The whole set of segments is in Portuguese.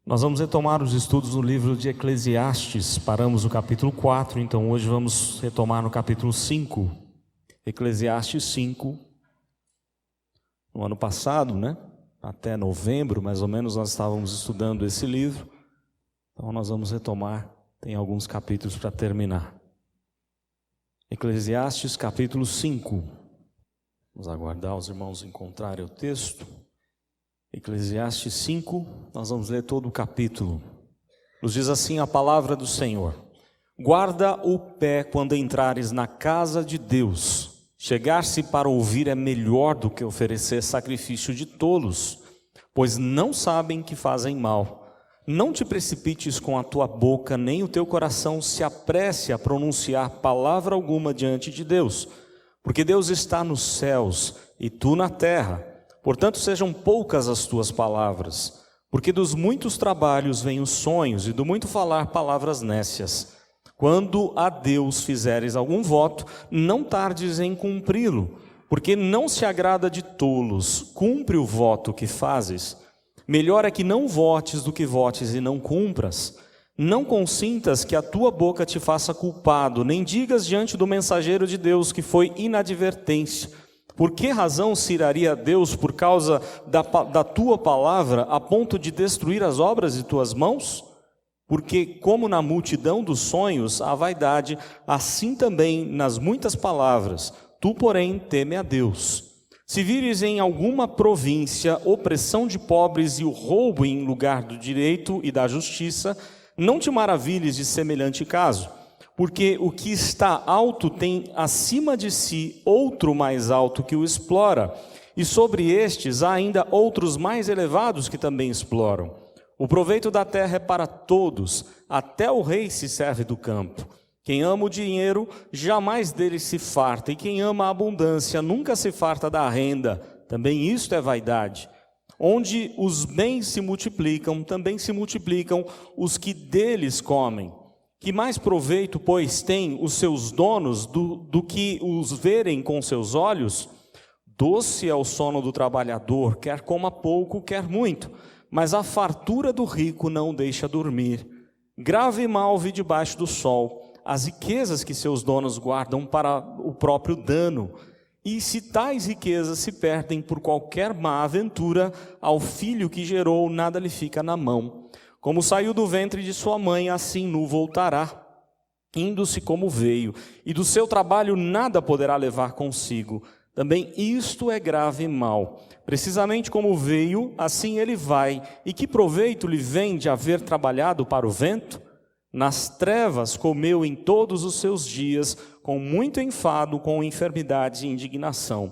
Nós vamos retomar os estudos no livro de Eclesiastes. Paramos no capítulo 4, então hoje vamos retomar no capítulo 5. Eclesiastes 5. No ano passado, até novembro, mais ou menos, nós estávamos estudando esse livro. Então nós vamos retomar, tem alguns capítulos para terminar. Eclesiastes capítulo 5. Vamos aguardar os irmãos encontrarem o texto. Eclesiastes 5, nós vamos ler todo o capítulo. Nos diz assim a palavra do Senhor: guarda o pé quando entrares na casa de Deus. Chegar-se para ouvir é melhor do que oferecer sacrifício de tolos, pois não sabem que fazem mal. Não te precipites com a tua boca, nem o teu coração se apresse a pronunciar palavra alguma diante de Deus, porque Deus está nos céus e tu na terra. Portanto, sejam poucas as tuas palavras, porque dos muitos trabalhos vêm os sonhos, e do muito falar palavras nécias. Quando a Deus fizeres algum voto, não tardes em cumpri-lo, porque não se agrada de tolos. Cumpre o voto que fazes. Melhor é que não votes do que votes e não cumpras. Não consintas que a tua boca te faça culpado, nem digas diante do mensageiro de Deus que foi inadvertência. Por que razão se iraria a Deus por causa da tua palavra, a ponto de destruir as obras de tuas mãos? Porque como na multidão dos sonhos há vaidade, assim também nas muitas palavras. Tu, porém, teme a Deus. Se vires em alguma província opressão de pobres e o roubo em lugar do direito e da justiça, não te maravilhes de semelhante caso. Porque o que está alto tem acima de si outro mais alto que o explora, e sobre estes há ainda outros mais elevados que também exploram. O proveito da terra é para todos, até o rei se serve do campo. Quem ama o dinheiro, jamais dele se farta, e quem ama a abundância, nunca se farta da renda. Também isto é vaidade. Onde os bens se multiplicam, também se multiplicam os que deles comem. Que mais proveito, pois, têm os seus donos do que os verem com seus olhos? Doce é o sono do trabalhador, quer coma pouco, quer muito, mas a fartura do rico não deixa dormir. Grave mal vi debaixo do sol as riquezas que seus donos guardam para o próprio dano. E se tais riquezas se perdem por qualquer má aventura, ao filho que gerou nada lhe fica na mão. Como saiu do ventre de sua mãe, assim nu voltará, indo-se como veio, e do seu trabalho nada poderá levar consigo. Também isto é grave e mal. Precisamente como veio, assim ele vai. E que proveito lhe vem de haver trabalhado para o vento? Nas trevas comeu em todos os seus dias, com muito enfado, com enfermidade e indignação.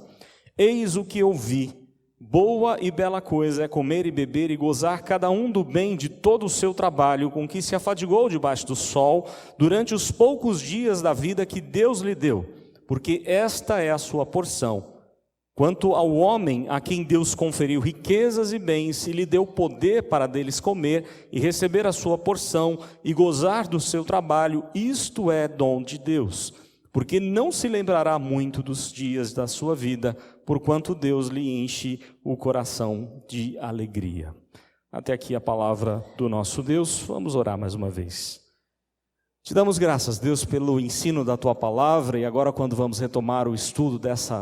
Eis o que eu vi. Boa e bela coisa é comer e beber e gozar cada um do bem de todo o seu trabalho, com que se afadigou debaixo do sol, durante os poucos dias da vida que Deus lhe deu, porque esta é a sua porção. Quanto ao homem a quem Deus conferiu riquezas e bens, e lhe deu poder para deles comer, e receber a sua porção, e gozar do seu trabalho, isto é dom de Deus. Porque não se lembrará muito dos dias da sua vida, porquanto Deus lhe enche o coração de alegria. Até aqui a palavra do nosso Deus. Vamos orar mais uma vez. Te damos graças, Deus, pelo ensino da Tua palavra, e agora quando vamos retomar o estudo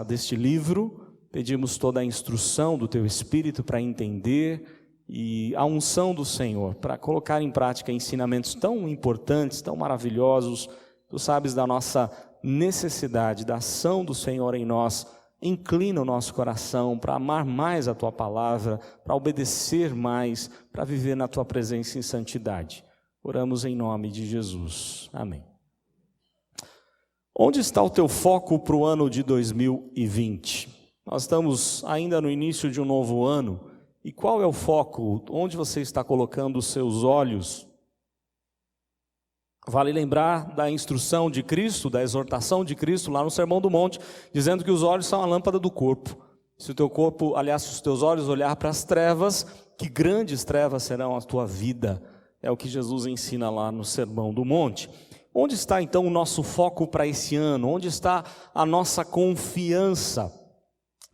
deste livro, pedimos toda a instrução do Teu Espírito para entender, e a unção do Senhor para colocar em prática ensinamentos tão importantes, tão maravilhosos. Tu sabes da nossa necessidade, da ação do Senhor em nós. Inclina o nosso coração para amar mais a Tua palavra, para obedecer mais, para viver na Tua presença em santidade. Oramos em nome de Jesus. Amém. Onde está o teu foco para o ano de 2020? Nós estamos ainda no início de um novo ano. E qual é o foco? Onde você está colocando os seus olhos? Vale lembrar da instrução de Cristo, da exortação de Cristo lá no Sermão do Monte, dizendo que os olhos são a lâmpada do corpo. Se o teu corpo, aliás, se os teus olhos olhar para as trevas, que grandes trevas serão a tua vida. É o que Jesus ensina lá no Sermão do Monte. Onde está então o nosso foco para esse ano? Onde está a nossa confiança?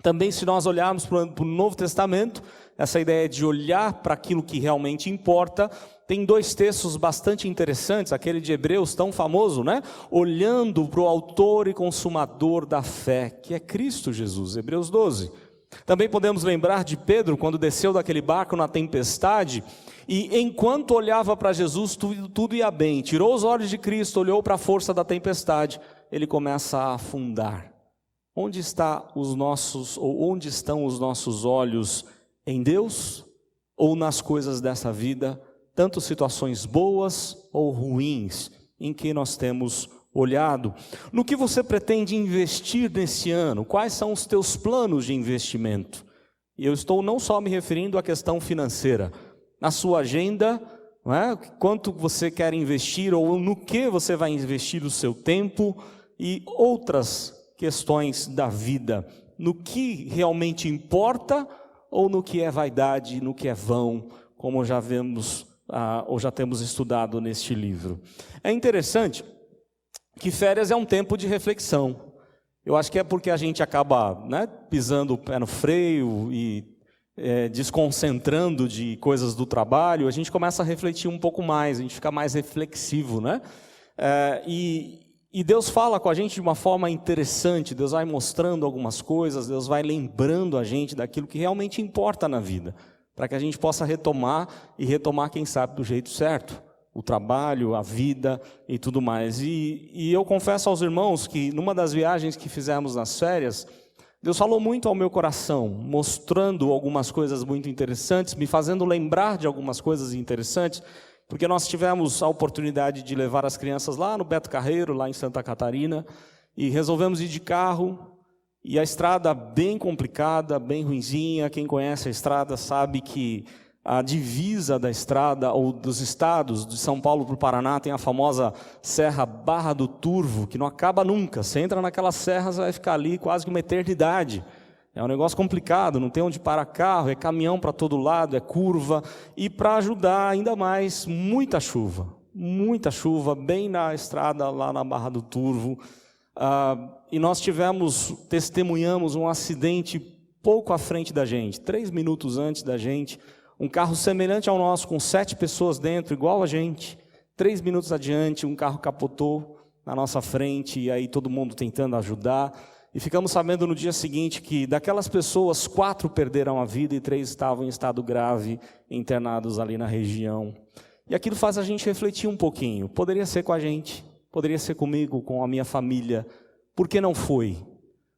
Também, se nós olharmos para o Novo Testamento, essa ideia de olhar para aquilo que realmente importa, tem 2 textos bastante interessantes, aquele de Hebreus tão famoso, né? Olhando para o autor e consumador da fé, que é Cristo Jesus, Hebreus 12. Também podemos lembrar de Pedro, quando desceu daquele barco na tempestade, e enquanto olhava para Jesus, tudo ia bem. Tirou os olhos de Cristo, olhou para a força da tempestade, ele começa a afundar. Onde estão os nossos olhos? Em Deus ou nas coisas dessa vida, tanto situações boas ou ruins, em que nós temos olhado? No que você pretende investir nesse ano? Quais são os teus planos de investimento? E eu estou não só me referindo à questão financeira, na sua agenda, não é? Quanto você quer investir ou no que você vai investir o seu tempo e outras questões da vida, no que realmente importa ou no que é vaidade, no que é vão, como já vemos ou já temos estudado neste livro. É interessante que férias é um tempo de reflexão. Eu acho que é porque a gente acaba, né, pisando o pé no freio e desconcentrando de coisas do trabalho, a gente começa a refletir um pouco mais, a gente fica mais reflexivo, né? E Deus fala com a gente de uma forma interessante, Deus vai mostrando algumas coisas, Deus vai lembrando a gente daquilo que realmente importa na vida, para que a gente possa retomar, quem sabe, do jeito certo, o trabalho, a vida e tudo mais. E eu confesso aos irmãos que numa das viagens que fizemos nas férias, Deus falou muito ao meu coração, mostrando algumas coisas muito interessantes, me fazendo lembrar de algumas coisas interessantes, porque nós tivemos a oportunidade de levar as crianças lá no Beto Carreiro, lá em Santa Catarina, e resolvemos ir de carro, e a estrada bem complicada, bem ruinzinha. Quem conhece a estrada sabe que a divisa da estrada, ou dos estados, de São Paulo para o Paraná, tem a famosa Serra Barra do Turvo, que não acaba nunca. Você entra naquela serra, você vai ficar ali quase que uma eternidade. É um negócio complicado, não tem onde parar carro, é caminhão para todo lado, é curva. E para ajudar ainda mais, muita chuva, bem na estrada lá na Barra do Turvo. E nós testemunhamos um acidente pouco à frente da gente, 3 minutos antes da gente, um carro semelhante ao nosso, com 7 pessoas dentro, igual a gente. 3 minutos adiante, um carro capotou na nossa frente, e aí todo mundo tentando ajudar. E ficamos sabendo no dia seguinte que daquelas pessoas, 4 perderam a vida e 3 estavam em estado grave, internados ali na região. E aquilo faz a gente refletir um pouquinho. Poderia ser com a gente, poderia ser comigo, com a minha família. Por que não foi?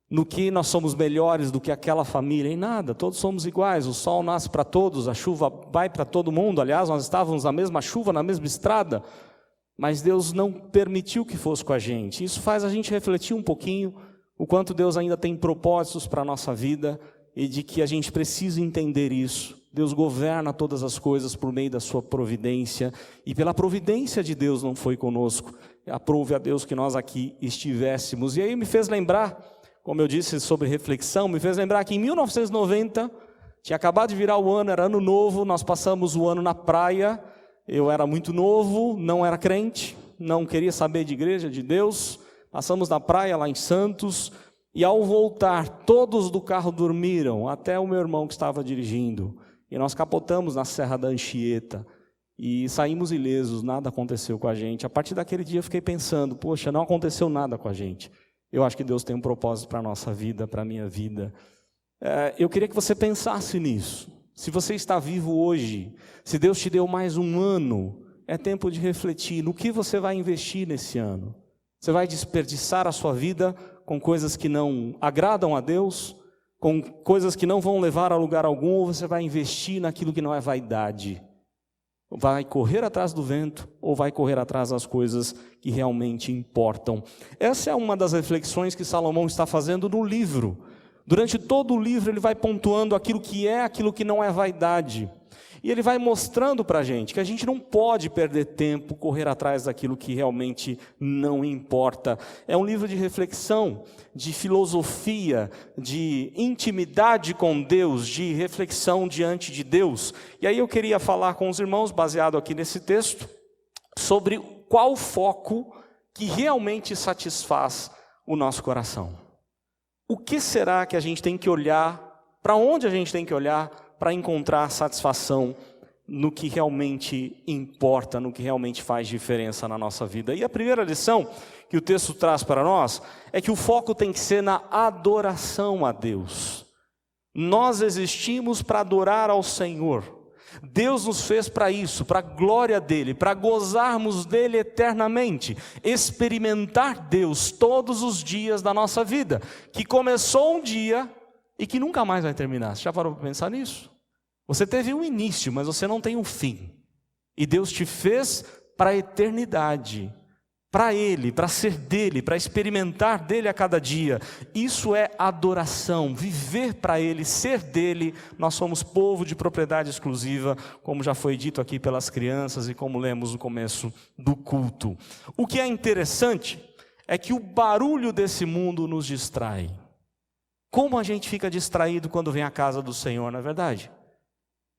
No que nós somos melhores do que aquela família? Em nada, todos somos iguais, o sol nasce para todos, a chuva vai para todo mundo. Aliás, nós estávamos na mesma chuva, na mesma estrada, mas Deus não permitiu que fosse com a gente. Isso faz a gente refletir um pouquinho o quanto Deus ainda tem propósitos para a nossa vida e de que a gente precisa entender isso. Deus governa todas as coisas por meio da sua providência, e pela providência de Deus não foi conosco. Aprove a Deus que nós aqui estivéssemos. E aí me fez lembrar, como eu disse sobre reflexão, me fez lembrar que em 1990, tinha acabado de virar o ano, era ano novo, nós passamos o ano na praia. Eu era muito novo, não era crente, não queria saber de igreja, de Deus. Passamos na praia lá em Santos, e ao voltar, todos do carro dormiram, até o meu irmão que estava dirigindo. E nós capotamos na Serra da Anchieta, e saímos ilesos, nada aconteceu com a gente. A partir daquele dia eu fiquei pensando, poxa, não aconteceu nada com a gente. Eu acho que Deus tem um propósito para a nossa vida, para a minha vida. Eu queria que você pensasse nisso. Se você está vivo hoje, se Deus te deu mais um ano, é tempo de refletir no que você vai investir nesse ano. Você vai desperdiçar a sua vida com coisas que não agradam a Deus, com coisas que não vão levar a lugar algum, ou você vai investir naquilo que não é vaidade? Vai correr atrás do vento, ou vai correr atrás das coisas que realmente importam? Essa é uma das reflexões que Salomão está fazendo no livro. Durante todo o livro ele vai pontuando aquilo que não é vaidade. E ele vai mostrando para a gente que a gente não pode perder tempo, correr atrás daquilo que realmente não importa. É um livro de reflexão, de filosofia, de intimidade com Deus, de reflexão diante de Deus. E aí eu queria falar com os irmãos, baseado aqui nesse texto, sobre qual foco que realmente satisfaz o nosso coração. o que será que a gente tem que olhar, para onde a gente tem que olhar para encontrar satisfação no que realmente importa, no que realmente faz diferença na nossa vida? E a primeira lição que o texto traz para nós é que o foco tem que ser na adoração a Deus. Nós existimos para adorar ao Senhor. Deus nos fez para isso, para a glória dEle, para gozarmos dEle eternamente, experimentar Deus todos os dias da nossa vida, que começou um dia e que nunca mais vai terminar. Você já parou para pensar nisso? Você teve um início, mas você não tem um fim. E Deus te fez para a eternidade, para Ele, para ser dEle, para experimentar dEle a cada dia. Isso é adoração, viver para Ele, ser dEle. Nós somos povo de propriedade exclusiva, como já foi dito aqui pelas crianças e como lemos no começo do culto. O que é interessante é que o barulho desse mundo nos distrai. Como a gente fica distraído quando vem à casa do Senhor, não é verdade?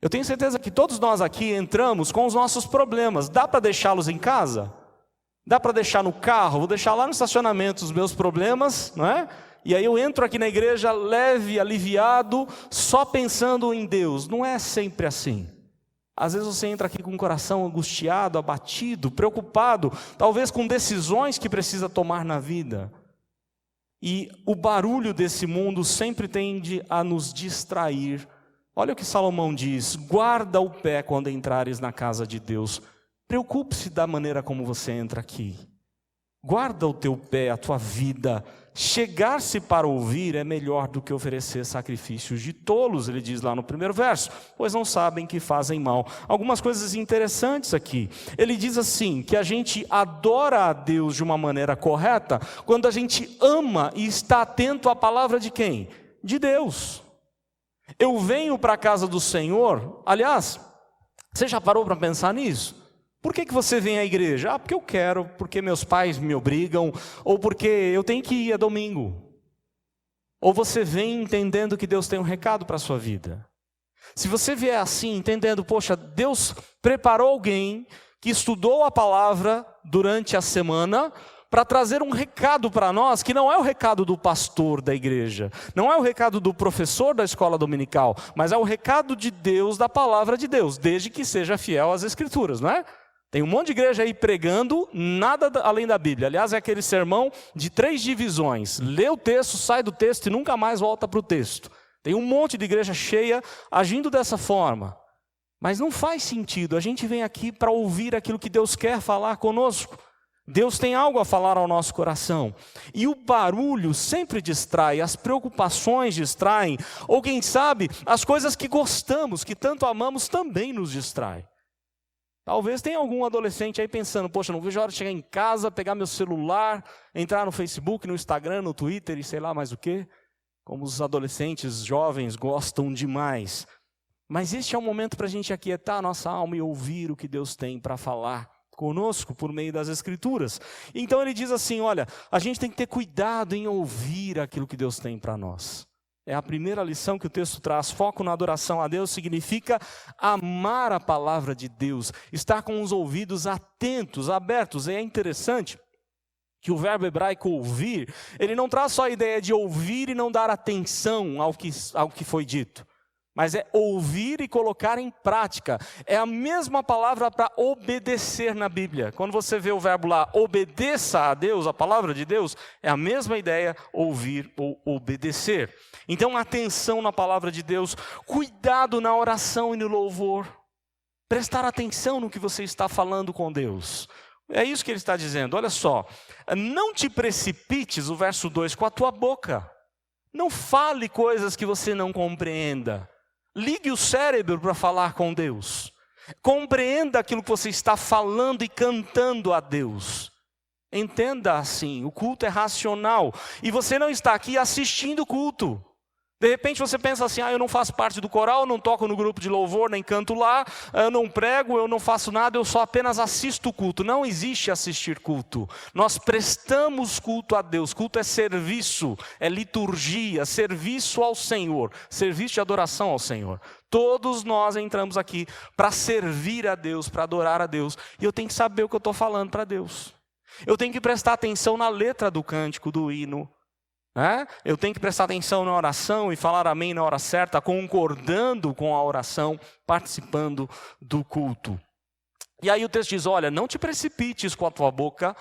Eu tenho certeza que todos nós aqui entramos com os nossos problemas. Dá para deixá-los em casa? Dá para deixar no carro? Vou deixar lá no estacionamento os meus problemas, não é? E aí eu entro aqui na igreja leve, aliviado, só pensando em Deus. Não é sempre assim. Às vezes você entra aqui com o coração angustiado, abatido, preocupado, talvez com decisões que precisa tomar na vida. E o barulho desse mundo sempre tende a nos distrair. Olha o que Salomão diz: guarda o pé quando entrares na casa de Deus. Preocupe-se da maneira como você entra aqui. Guarda o teu pé, a tua vida. Chegar-se para ouvir é melhor do que oferecer sacrifícios de tolos, ele diz lá no primeiro verso, pois não sabem que fazem mal. Algumas coisas interessantes aqui. Ele diz assim, que a gente adora a Deus de uma maneira correta quando a gente ama e está atento à palavra de quem? De Deus. Eu venho para a casa do Senhor, aliás, você já parou para pensar nisso? Por que você vem à igreja? Porque eu quero, porque meus pais me obrigam, ou porque eu tenho que ir a domingo. Ou você vem entendendo que Deus tem um recado para a sua vida. Se você vier assim, entendendo, poxa, Deus preparou alguém que estudou a palavra durante a semana para trazer um recado para nós, que não é o recado do pastor da igreja, não é o recado do professor da escola dominical, mas é o recado de Deus, da palavra de Deus, desde que seja fiel às Escrituras, não é? Tem um monte de igreja aí pregando nada além da Bíblia. Aliás, é aquele sermão de 3 divisões. Lê o texto, sai do texto e nunca mais volta para o texto. Tem um monte de igreja cheia agindo dessa forma. Mas não faz sentido. A gente vem aqui para ouvir aquilo que Deus quer falar conosco. Deus tem algo a falar ao nosso coração. E o barulho sempre distrai, as preocupações distraem. Ou quem sabe, as coisas que gostamos, que tanto amamos, também nos distraem. Talvez tenha algum adolescente aí pensando, poxa, não vejo a hora de chegar em casa, pegar meu celular, entrar no Facebook, no Instagram, no Twitter e sei lá mais o quê. Como os adolescentes jovens gostam demais. Mas este é o momento para a gente aquietar a nossa alma e ouvir o que Deus tem para falar conosco por meio das Escrituras. Então ele diz assim, olha, a gente tem que ter cuidado em ouvir aquilo que Deus tem para nós. É a primeira lição que o texto traz. Foco na adoração a Deus significa amar a palavra de Deus, estar com os ouvidos atentos, abertos. E é interessante que o verbo hebraico ouvir, ele não traz só a ideia de ouvir e não dar atenção ao que foi dito, mas é ouvir e colocar em prática. É a mesma palavra para obedecer na Bíblia. Quando você vê o verbo lá, obedeça a Deus, a palavra de Deus, é a mesma ideia, ouvir ou obedecer. Então, atenção na palavra de Deus, cuidado na oração e no louvor, prestar atenção no que você está falando com Deus. É isso que ele está dizendo, olha só. Não te precipites, o verso 2, com a tua boca. Não fale coisas que você não compreenda. Ligue o cérebro para falar com Deus. Compreenda aquilo que você está falando e cantando a Deus. Entenda assim, o culto é racional. E você não está aqui assistindo o culto. De repente você pensa assim, eu não faço parte do coral, não toco no grupo de louvor, nem canto lá, eu não prego, eu não faço nada, eu só apenas assisto o culto. Não existe assistir culto. Nós prestamos culto a Deus. Culto é serviço, é liturgia, serviço ao Senhor, serviço de adoração ao Senhor. Todos nós entramos aqui para servir a Deus, para adorar a Deus. E eu tenho que saber o que eu estou falando para Deus. Eu tenho que prestar atenção na letra do cântico, do hino. Eu tenho que prestar atenção na oração e falar amém na hora certa, concordando com a oração, participando do culto. E aí o texto diz, olha, não te precipites com a tua boca,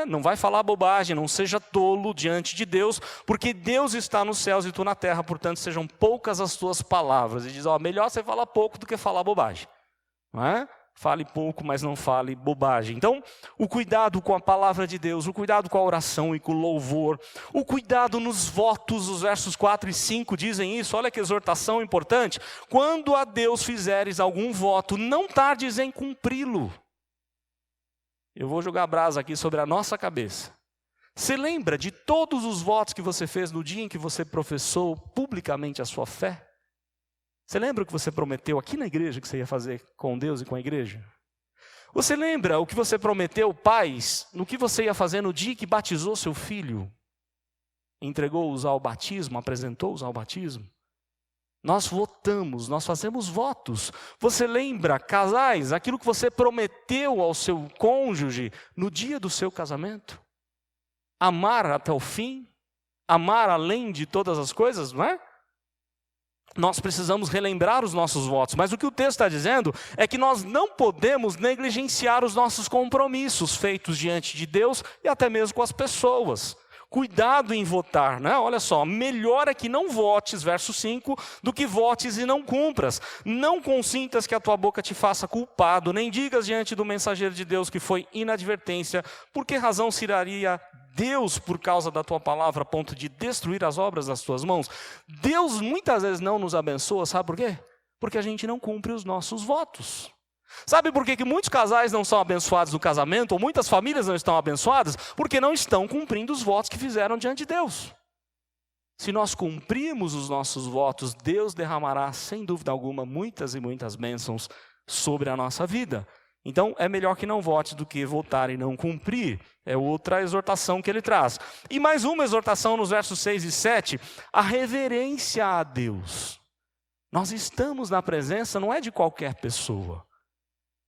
não vai falar bobagem, não seja tolo diante de Deus, porque Deus está nos céus e tu na terra, portanto sejam poucas as tuas palavras. E diz, melhor você falar pouco do que falar bobagem. Fale pouco, mas não fale bobagem. Então, o cuidado com a palavra de Deus, o cuidado com a oração e com o louvor, o cuidado nos votos, os versos 4 e 5 dizem isso, olha que exortação importante. Quando a Deus fizeres algum voto, não tardes em cumpri-lo. Eu vou jogar brasa aqui sobre a nossa cabeça. Você lembra de todos os votos que você fez no dia em que você professou publicamente a sua fé? Você lembra o que você prometeu aqui na igreja que você ia fazer com Deus e com a igreja? Você lembra o que você prometeu, pais, no que você ia fazer no dia que batizou seu filho? Entregou-os ao batismo, apresentou-os ao batismo? Nós votamos, nós fazemos votos. Você lembra, casais, aquilo que você prometeu ao seu cônjuge no dia do seu casamento? Amar até o fim? Amar além de todas as coisas, não é? Nós precisamos relembrar os nossos votos, mas o que o texto está dizendo é que nós não podemos negligenciar os nossos compromissos feitos diante de Deus e até mesmo com as pessoas. Cuidado em votar, Olha só, melhor é que não votes, verso 5, do que votes e não cumpras. Não consintas que a tua boca te faça culpado, nem digas diante do mensageiro de Deus que foi inadvertência, por que razão se iraria Deus por causa da tua palavra a ponto de destruir as obras das tuas mãos? Deus muitas vezes não nos abençoa, sabe por quê? Porque a gente não cumpre os nossos votos. Sabe por que muitos casais não são abençoados no casamento, ou muitas famílias não estão abençoadas? Porque não estão cumprindo os votos que fizeram diante de Deus. Se nós cumprirmos os nossos votos, Deus derramará, sem dúvida alguma, muitas e muitas bênçãos sobre a nossa vida. Então, é melhor que não vote do que votar e não cumprir. É outra exortação que ele traz. E mais uma exortação nos versos 6 e 7, a reverência a Deus. Nós estamos na presença, não é de qualquer pessoa.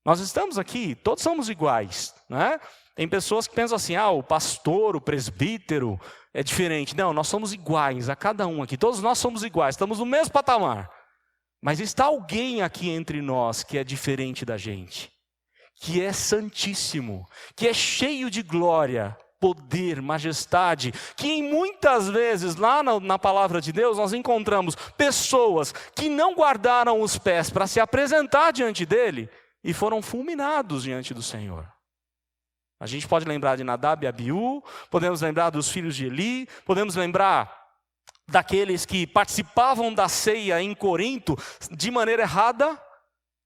Nós estamos aqui, todos somos iguais, Tem pessoas que pensam assim, o pastor, o presbítero é diferente. Não, nós somos iguais a cada um aqui, todos nós somos iguais, estamos no mesmo patamar. Mas está alguém aqui entre nós que é diferente da gente, que é santíssimo, que é cheio de glória, poder, majestade, que em muitas vezes lá na palavra de Deus nós encontramos pessoas que não guardaram os pés para se apresentar diante dele, e foram fulminados diante do Senhor. A gente pode lembrar de Nadab e Abiú, podemos lembrar dos filhos de Eli, podemos lembrar daqueles que participavam da ceia em Corinto de maneira errada.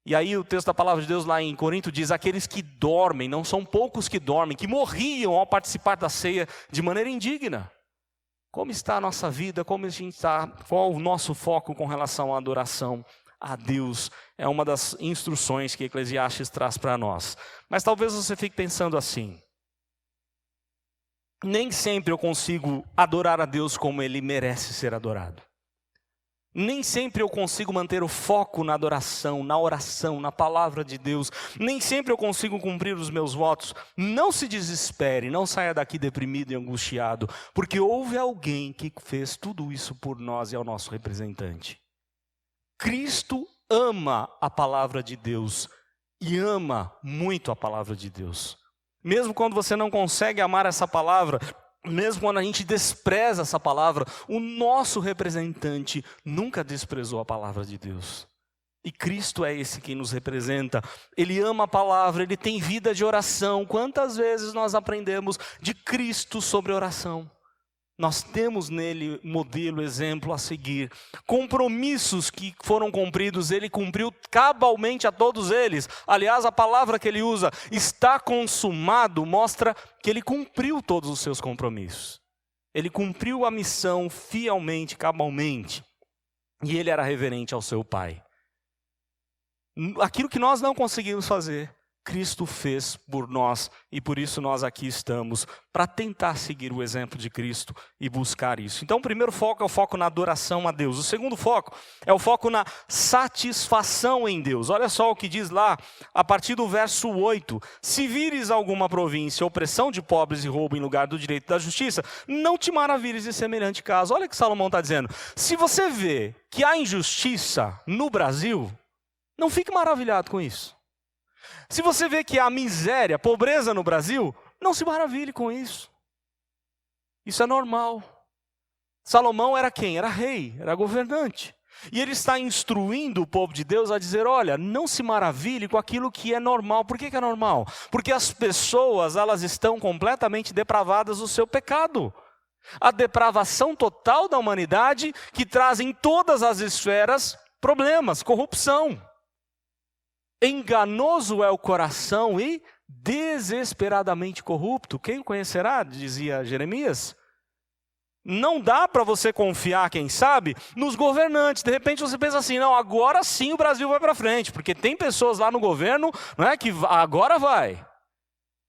E aí o texto da palavra de Deus lá em Corinto diz, aqueles que dormem, não são poucos que dormem, que morriam ao participar da ceia de maneira indigna. Como está a nossa vida, como a gente está, qual o nosso foco com relação à adoração a Deus? É uma das instruções que Eclesiastes traz para nós. Mas talvez você fique pensando assim, nem sempre eu consigo adorar a Deus como Ele merece ser adorado. Nem sempre eu consigo manter o foco na adoração, na oração, na palavra de Deus. Nem sempre eu consigo cumprir os meus votos. Não se desespere, não saia daqui deprimido e angustiado, porque houve alguém que fez tudo isso por nós e é o nosso representante. Cristo ama a palavra de Deus e ama muito a palavra de Deus. Mesmo quando você não consegue amar essa palavra, mesmo quando a gente despreza essa palavra, o nosso representante nunca desprezou a palavra de Deus. E Cristo é esse que nos representa. Ele ama a palavra, ele tem vida de oração. Quantas vezes nós aprendemos de Cristo sobre oração? Nós temos nele modelo, exemplo a seguir. Compromissos que foram cumpridos, ele cumpriu cabalmente a todos eles. Aliás, a palavra que ele usa, está consumado, mostra que ele cumpriu todos os seus compromissos. Ele cumpriu a missão fielmente, cabalmente. E ele era reverente ao seu Pai. Aquilo que nós não conseguimos fazer, Cristo fez por nós e por isso nós aqui estamos, para tentar seguir o exemplo de Cristo e buscar isso. Então o primeiro foco é o foco na adoração a Deus. O segundo foco é o foco na satisfação em Deus. Olha só o que diz lá, a partir do verso 8. Se vires alguma província, opressão de pobres e roubo em lugar do direito da justiça, não te maravilhes de semelhante caso. Olha o que Salomão está dizendo. Se você vê que há injustiça no Brasil, não fique maravilhado com isso. Se você vê que há miséria, pobreza no Brasil, não se maravilhe com isso. Isso é normal. Salomão era quem? Era rei, era governante. E ele está instruindo o povo de Deus a dizer, olha, não se maravilhe com aquilo que é normal. Por que é normal? Porque as pessoas, elas estão completamente depravadas do seu pecado. A depravação total da humanidade que traz em todas as esferas problemas, corrupção. Enganoso é o coração e desesperadamente corrupto. Quem o conhecerá? Dizia Jeremias. Não dá para você confiar, quem sabe, nos governantes. De repente você pensa assim, não, agora sim o Brasil vai para frente, porque tem pessoas lá no governo, não é, que agora vai.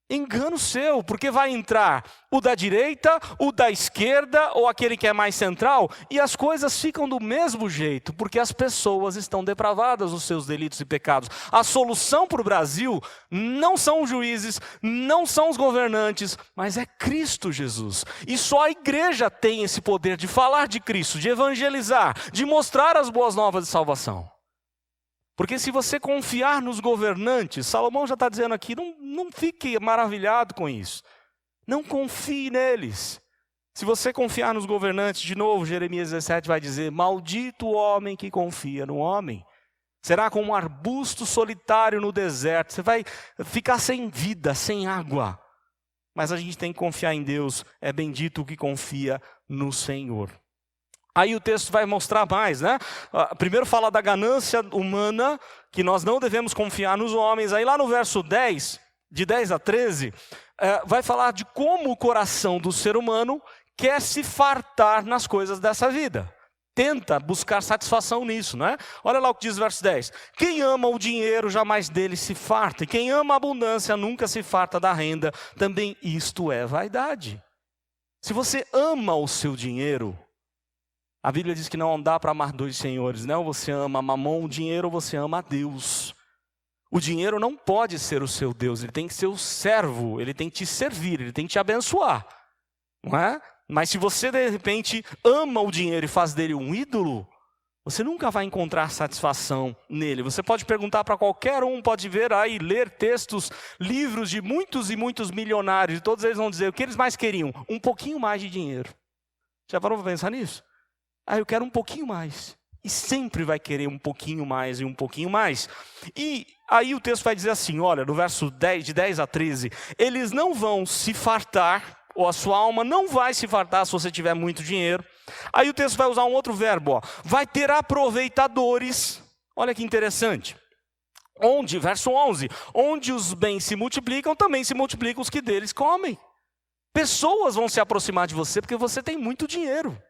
Engano seu, porque vai entrar o da direita, o da esquerda, ou aquele que é mais central, e as coisas ficam do mesmo jeito, porque as pessoas estão depravadas dos seus delitos e pecados. A solução para o Brasil não são os juízes, não são os governantes, mas é Cristo Jesus. E só a igreja tem esse poder de falar de Cristo, de evangelizar, de mostrar as boas novas de salvação. Porque se você confiar nos governantes, Salomão já está dizendo aqui, não fique maravilhado com isso. Não confie neles. Se você confiar nos governantes, de novo, Jeremias 17 vai dizer, maldito o homem que confia no homem. Será como um arbusto solitário no deserto. Você vai ficar sem vida, sem água. Mas a gente tem que confiar em Deus. É bendito o que confia no Senhor. Aí o texto vai mostrar mais, né? Primeiro fala da ganância humana, que nós não devemos confiar nos homens. Aí lá no verso 10, de 10 a 13, vai falar de como o coração do ser humano quer se fartar nas coisas dessa vida. Tenta buscar satisfação nisso, né? Olha lá o que diz o verso 10. Quem ama o dinheiro jamais dele se farta, e quem ama a abundância nunca se farta da renda. Também isto é vaidade. Se você ama o seu dinheiro, a Bíblia diz que não dá para amar dois senhores, né? Ou você ama mamon, o dinheiro, ou você ama a Deus. O dinheiro não pode ser o seu Deus, ele tem que ser o servo, ele tem que te servir, ele tem que te abençoar. Não é? Mas se você de repente ama o dinheiro e faz dele um ídolo, você nunca vai encontrar satisfação nele. Você pode perguntar para qualquer um, pode ver aí, ler textos, livros de muitos e muitos milionários, e todos eles vão dizer o que eles mais queriam, um pouquinho mais de dinheiro. Já parou para pensar nisso? Eu quero um pouquinho mais. E sempre vai querer um pouquinho mais e um pouquinho mais. E aí o texto vai dizer assim, olha, no verso 10, de 10 a 13, eles não vão se fartar, ou a sua alma não vai se fartar se você tiver muito dinheiro. Aí o texto vai usar um outro verbo, ó, vai ter aproveitadores. Olha que interessante. Onde, verso 11, onde os bens se multiplicam, também se multiplicam os que deles comem. Pessoas vão se aproximar de você porque você tem muito dinheiro.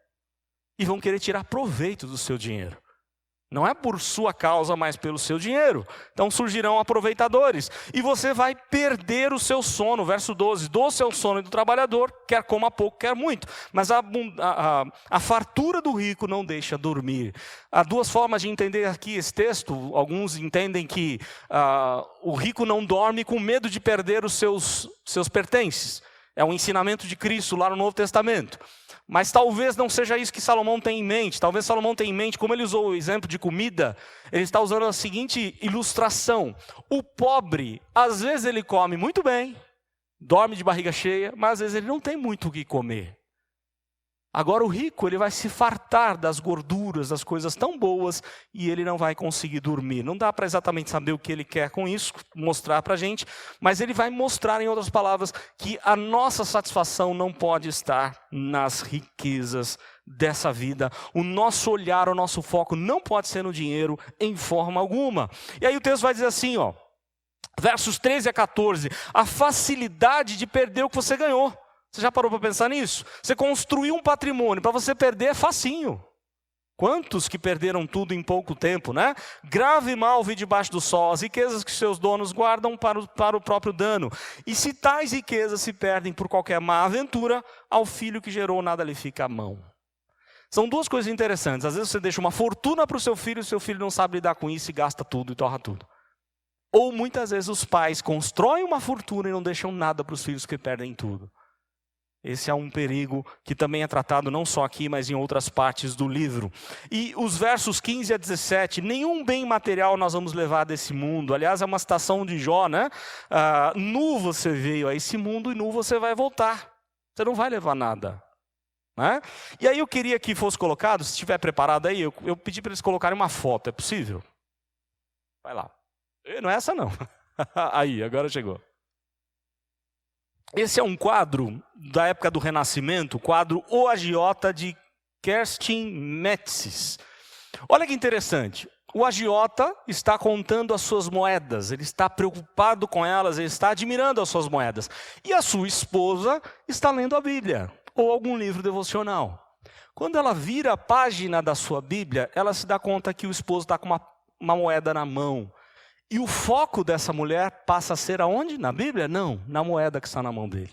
E vão querer tirar proveito do seu dinheiro. Não é por sua causa, mas pelo seu dinheiro. Então surgirão aproveitadores. E você vai perder o seu sono. Verso 12. Doce é o sono do trabalhador, quer coma pouco, quer muito. Mas a fartura do rico não deixa dormir. Há duas formas de entender aqui esse texto. Alguns entendem que o rico não dorme com medo de perder os seus pertences. É um ensinamento de Cristo lá no Novo Testamento. Mas talvez não seja isso que Salomão tem em mente. Talvez Salomão tenha em mente, como ele usou o exemplo de comida, ele está usando a seguinte ilustração. O pobre, às vezes ele come muito bem, dorme de barriga cheia, mas às vezes ele não tem muito o que comer. Agora o rico, ele vai se fartar das gorduras, das coisas tão boas, e ele não vai conseguir dormir. Não dá para exatamente saber o que ele quer com isso, mostrar para a gente, mas ele vai mostrar, em outras palavras, que a nossa satisfação não pode estar nas riquezas dessa vida. O nosso olhar, o nosso foco não pode ser no dinheiro em forma alguma. E aí o texto vai dizer assim, ó, versos 13 a 14, a facilidade de perder o que você ganhou. Você já parou para pensar nisso? Você construiu um patrimônio, para você perder é facinho. Quantos que perderam tudo em pouco tempo, né? Grave mal vi debaixo do sol, as riquezas que seus donos guardam para o próprio dano. E se tais riquezas se perdem por qualquer má aventura, ao filho que gerou nada lhe fica à mão. São duas coisas interessantes. Às vezes você deixa uma fortuna para o seu filho não sabe lidar com isso e gasta tudo e torra tudo. Ou muitas vezes os pais constroem uma fortuna e não deixam nada para os filhos que perdem tudo. Esse é um perigo que também é tratado não só aqui, mas em outras partes do livro. E os versos 15 a 17, nenhum bem material nós vamos levar desse mundo. Aliás, é uma citação de Jó, né? Nu você veio a esse mundo e nu você vai voltar. Você não vai levar nada. Né? E aí eu queria que fosse colocado, se estiver preparado aí, eu pedi para eles colocarem uma foto, é possível? Vai lá. Não é essa não. Aí, agora chegou. Esse é um quadro da época do Renascimento, o quadro O Agiota de Kerstin Metzes. Olha que interessante, o agiota está contando as suas moedas, ele está preocupado com elas, ele está admirando as suas moedas. E a sua esposa está lendo a Bíblia, ou algum livro devocional. Quando ela vira a página da sua Bíblia, ela se dá conta que o esposo está com uma moeda na mão. E o foco dessa mulher passa a ser aonde? Na Bíblia? Não, na moeda que está na mão dele.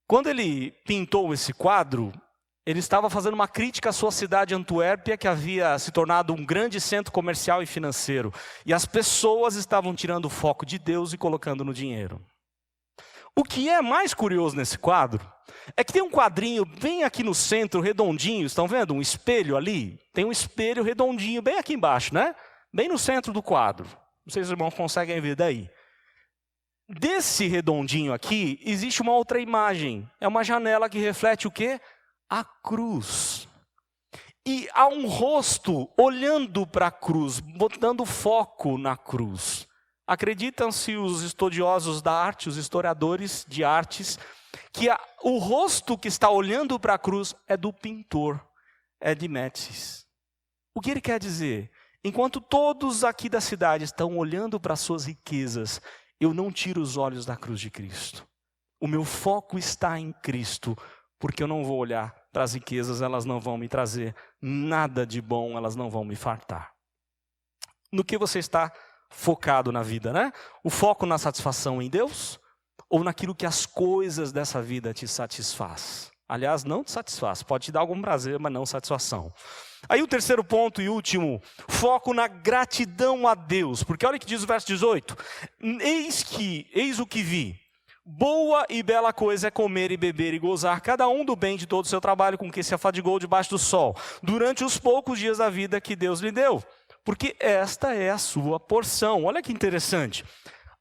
Quando ele pintou esse quadro, ele estava fazendo uma crítica à sua cidade Antuérpia, que havia se tornado um grande centro comercial e financeiro. E as pessoas estavam tirando o foco de Deus e colocando no dinheiro. O que é mais curioso nesse quadro é que tem um quadrinho bem aqui no centro, redondinho. Estão vendo? Um espelho ali. Tem um espelho redondinho bem aqui embaixo, né? Bem no centro do quadro. Não sei se os irmãos conseguem ver daí. Desse redondinho aqui, existe uma outra imagem. É uma janela que reflete o quê? A cruz. E há um rosto olhando para a cruz, botando foco na cruz. Acreditam-se os estudiosos da arte, os historiadores de artes, que o rosto que está olhando para a cruz é do pintor, é de Metzes. O que ele quer dizer? Enquanto todos aqui da cidade estão olhando para as suas riquezas, eu não tiro os olhos da cruz de Cristo. O meu foco está em Cristo, porque eu não vou olhar para as riquezas, elas não vão me trazer nada de bom, elas não vão me fartar. No que você está focado na vida, né? O foco na satisfação em Deus ou naquilo que as coisas dessa vida te satisfaz? Aliás, não te satisfaz, pode te dar algum prazer, mas não satisfação. Aí o terceiro ponto e último, foco na gratidão a Deus. Porque olha o que diz o verso 18. Eis o que vi. Boa e bela coisa é comer e beber e gozar, cada um do bem de todo o seu trabalho com que se afadigou debaixo do sol, durante os poucos dias da vida que Deus lhe deu. Porque esta é a sua porção. Olha que interessante.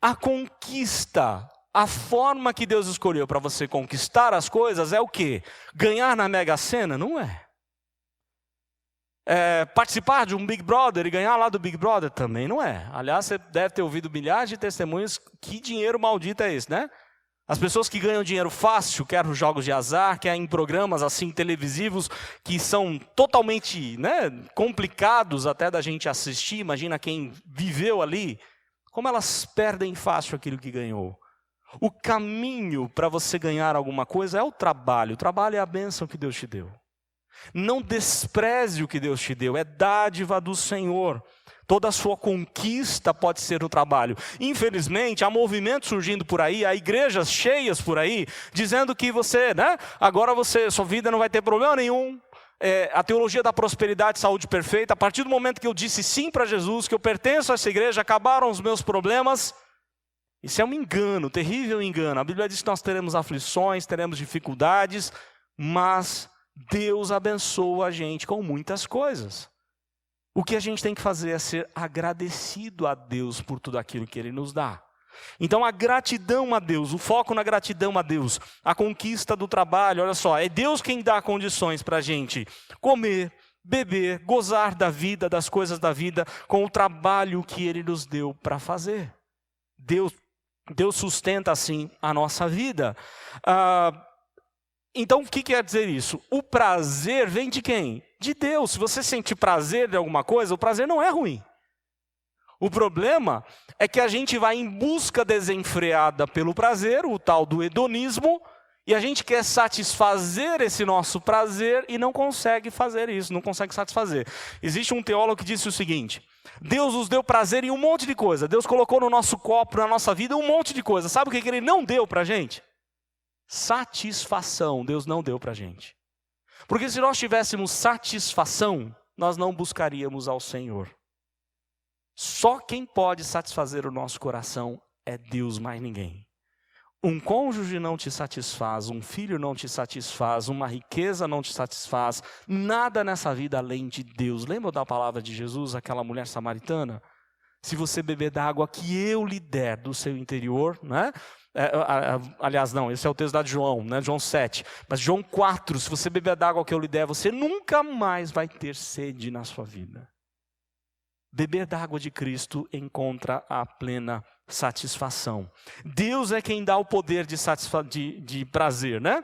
A conquista, a forma que Deus escolheu para você conquistar as coisas é o quê? Ganhar na Mega Sena? Não é. Participar de um Big Brother e ganhar lá do Big Brother também não é. Aliás, você deve ter ouvido milhares de testemunhos. Que dinheiro maldito é esse, né? As pessoas que ganham dinheiro fácil, quer os jogos de azar, quer em programas assim televisivos que são totalmente, né, complicados até da gente assistir. Imagina quem viveu ali, como elas perdem fácil aquilo que ganhou. O caminho para você ganhar alguma coisa é o trabalho. O trabalho é a bênção que Deus te deu. Não despreze o que Deus te deu, é dádiva do Senhor. Toda a sua conquista pode ser no trabalho. Infelizmente, há movimentos surgindo por aí, há igrejas cheias por aí, dizendo que você, né, agora sua vida não vai ter problema nenhum. A teologia da prosperidade e saúde perfeita. A partir do momento que eu disse sim para Jesus, que eu pertenço a essa igreja, acabaram os meus problemas. Isso é um engano, terrível engano. A Bíblia diz que nós teremos aflições, teremos dificuldades, mas Deus abençoa a gente com muitas coisas. O que a gente tem que fazer é ser agradecido a Deus por tudo aquilo que Ele nos dá. Então a gratidão a Deus, o foco na gratidão a Deus, a conquista do trabalho, olha só, é Deus quem dá condições para a gente comer, beber, gozar da vida, das coisas da vida, com o trabalho que Ele nos deu para fazer. Deus sustenta assim a nossa vida. Então, o que quer dizer isso? O prazer vem de quem? De Deus. Se você sente prazer de alguma coisa, o prazer não é ruim. O problema é que a gente vai em busca desenfreada pelo prazer, o tal do hedonismo, E a gente quer satisfazer esse nosso prazer e não consegue fazer isso, não consegue satisfazer. Existe um teólogo que disse o seguinte: Deus nos deu prazer em um monte de coisa. Deus colocou no nosso copo, na nossa vida, um monte de coisa. Sabe o que Ele não deu para a gente? Satisfação. Deus não deu para a gente. Porque se nós tivéssemos satisfação, nós não buscaríamos ao Senhor. Só quem pode satisfazer o nosso coração é Deus, mais ninguém. Um cônjuge não te satisfaz, um filho não te satisfaz, uma riqueza não te satisfaz, nada nessa vida além de Deus. Lembra da palavra de Jesus, aquela mulher samaritana? Se você beber da água que eu lhe der do seu interior, né? Aliás, não, esse é o texto da João, né? João 7. Mas João 4, se você beber da água que eu lhe der, você nunca mais vai ter sede na sua vida. Beber da água de Cristo encontra a plena satisfação. Deus é quem dá o poder de prazer, né?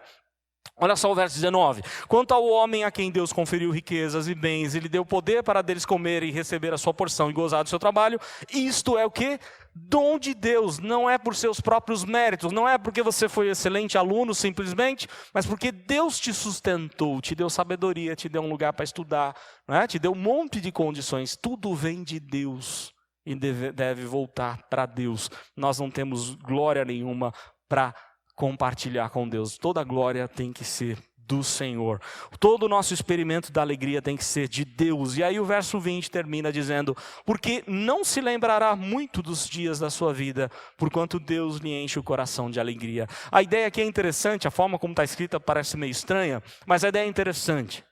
Olha só o verso 19. Quanto ao homem a quem Deus conferiu riquezas e bens, Ele deu poder para deles comer e receber a sua porção e gozar do seu trabalho. Isto é o quê? Dom de Deus, não é por seus próprios méritos, não é porque você foi excelente aluno simplesmente, mas porque Deus te sustentou, te deu sabedoria, te deu um lugar para estudar, né? Te deu um monte de condições. Tudo vem de Deus e deve voltar para Deus. Nós não temos glória nenhuma para compartilhar com Deus. Toda a glória tem que ser do Senhor. Todo o nosso experimento da alegria tem que ser de Deus. E aí o verso 20 termina dizendo: porque não se lembrará muito dos dias da sua vida, porquanto Deus lhe enche o coração de alegria. A ideia aqui é interessante, a forma como está escrita parece meio estranha, mas a ideia é interessante.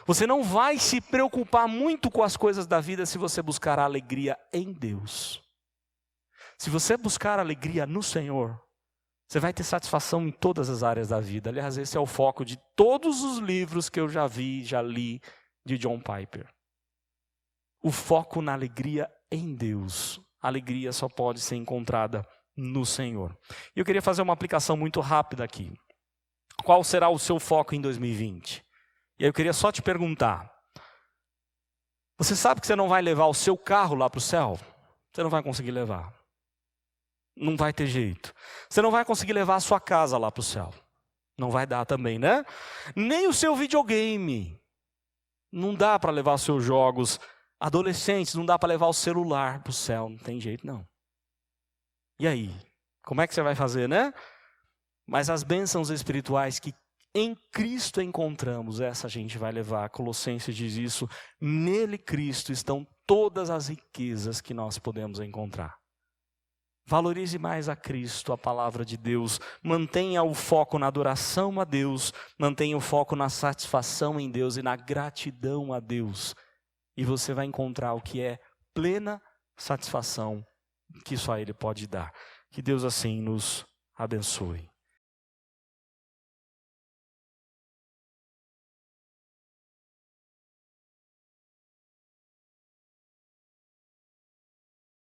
Você não vai se preocupar muito com as coisas da vida se você buscar a alegria em Deus. Se você buscar a alegria no Senhor, você vai ter satisfação em todas as áreas da vida. Aliás, esse é o foco de todos os livros que eu já li de John Piper. O foco na alegria em Deus. A alegria só pode ser encontrada no Senhor. E eu queria fazer uma aplicação muito rápida aqui. Qual será o seu foco em 2020? E aí eu queria só te perguntar. Você sabe que você não vai levar o seu carro lá para o céu? Você não vai conseguir levar. Não vai ter jeito. Você não vai conseguir levar a sua casa lá para o céu. Não vai dar também, né? Nem o seu videogame. Não dá para levar os seus jogos. Adolescentes, não dá para levar o celular para o céu. Não tem jeito, não. E aí? Como é que você vai fazer, né? Mas as bênçãos espirituais que em Cristo encontramos, essa a gente vai levar. Colossenses diz isso. Nele, Cristo, estão todas as riquezas que nós podemos encontrar. Valorize mais a Cristo, a palavra de Deus. Mantenha o foco na adoração a Deus. Mantenha o foco na satisfação em Deus e na gratidão a Deus. E você vai encontrar o que é plena satisfação que só Ele pode dar. Que Deus assim nos abençoe.